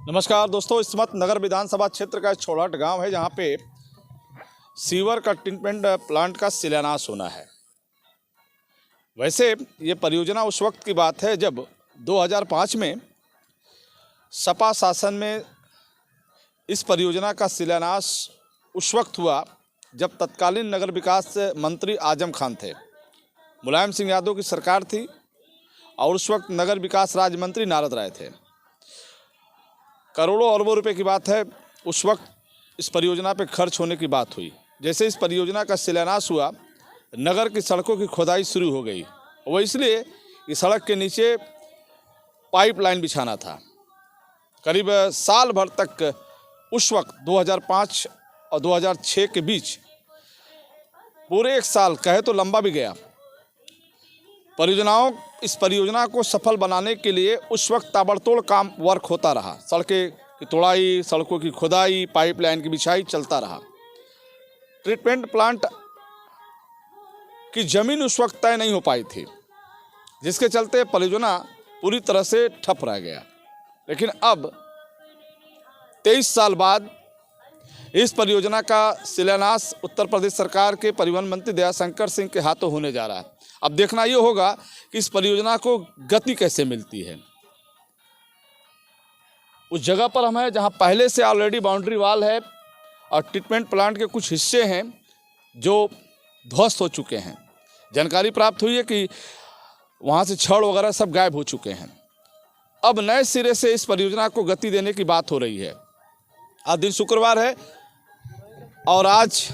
नमस्कार दोस्तों, इस वक्त नगर विधानसभा क्षेत्र का छोड़हट गांव है जहां पे सीवर का ट्रीटमेंट प्लांट का शिलान्यास होना है। वैसे ये परियोजना उस वक्त की बात है जब 2005 में सपा शासन में इस परियोजना का शिलान्यास उस वक्त हुआ जब तत्कालीन नगर विकास मंत्री आजम खान थे। मुलायम सिंह यादव की सरकार थी और उस वक्त नगर विकास राज्य मंत्री नारद राय थे। करोड़ों अरबों रुपए की बात है, उस वक्त इस परियोजना पे खर्च होने की बात हुई। जैसे इस परियोजना का शिलान्यास हुआ, नगर की सड़कों की खोदाई शुरू हो गई। वो इसलिए इस सड़क के नीचे पाइपलाइन बिछाना था। करीब साल भर तक उस वक्त 2005 और 2006 के बीच पूरे एक साल कहे तो लंबा भी गया। इस परियोजना को सफल बनाने के लिए उस वक्त ताबड़तोड़ काम वर्क होता रहा। सड़कें की तोड़ाई, सड़कों की खुदाई, पाइपलाइन की बिछाई चलता रहा। ट्रीटमेंट प्लांट की जमीन उस वक्त तय नहीं हो पाई थी, जिसके चलते परियोजना पूरी तरह से ठप रह गया। लेकिन अब 23 साल बाद इस परियोजना का शिलान्यास उत्तर प्रदेश सरकार के परिवहन मंत्री दयाशंकर सिंह के हाथों होने जा रहा है। अब देखना ये होगा कि इस परियोजना को गति कैसे मिलती है। उस जगह पर हम हैं जहां पहले से ऑलरेडी बाउंड्री वाल है और ट्रीटमेंट प्लांट के कुछ हिस्से हैं जो ध्वस्त हो चुके हैं। जानकारी प्राप्त हुई है कि वहां से छड़ वगैरह सब गायब हो चुके हैं। अब नए सिरे से इस परियोजना को गति देने की बात हो रही है। आज दिन शुक्रवार है और आज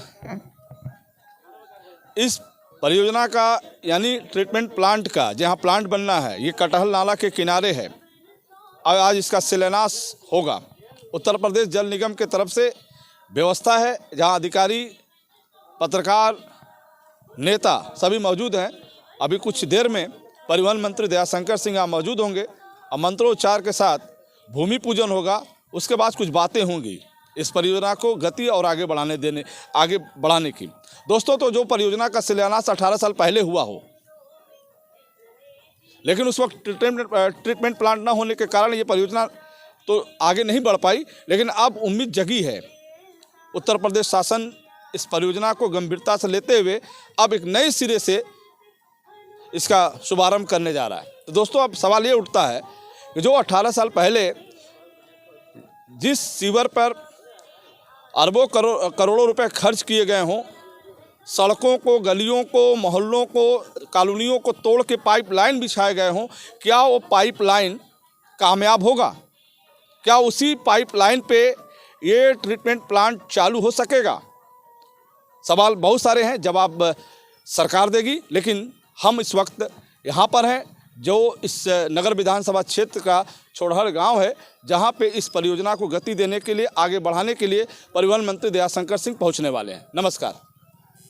इस परियोजना का यानी ट्रीटमेंट प्लांट का जहां प्लांट बनना है, ये कटहल नाला के किनारे है और आज इसका शिलान्यास होगा। उत्तर प्रदेश जल निगम के तरफ से व्यवस्था है जहां अधिकारी, पत्रकार, नेता सभी मौजूद हैं। अभी कुछ देर में परिवहन मंत्री दयाशंकर सिंह यहाँ मौजूद होंगे और मंत्रोच्चार के साथ भूमि पूजन होगा। उसके बाद कुछ बातें होंगी इस परियोजना को गति और आगे बढ़ाने की। दोस्तों, तो जो परियोजना का शिलान्यास 18 साल पहले हुआ हो, लेकिन उस वक्त ट्रीटमेंट प्लांट न होने के कारण ये परियोजना तो आगे नहीं बढ़ पाई। लेकिन अब उम्मीद जगी है। उत्तर प्रदेश शासन इस परियोजना को गंभीरता से लेते हुए अब एक नए सिरे से इसका शुभारंभ करने जा रहा है। तो दोस्तों, अब सवाल ये उठता है कि जो 18 साल पहले जिस सीवर पर अरबों करोड़ों रुपए खर्च किए गए हों, सड़कों को, गलियों को, मोहल्लों को, कॉलोनियों को तोड़ के पाइपलाइन बिछाए गए हों, क्या वो पाइपलाइन कामयाब होगा? क्या उसी पाइपलाइन पे ये ट्रीटमेंट प्लांट चालू हो सकेगा? सवाल बहुत सारे हैं, जवाब सरकार देगी। लेकिन हम इस वक्त यहाँ पर हैं जो इस नगर विधानसभा क्षेत्र का छोड़हर गांव है, जहां पे इस परियोजना को गति देने के लिए, आगे बढ़ाने के लिए परिवहन मंत्री दयाशंकर सिंह पहुंचने वाले हैं। नमस्कार।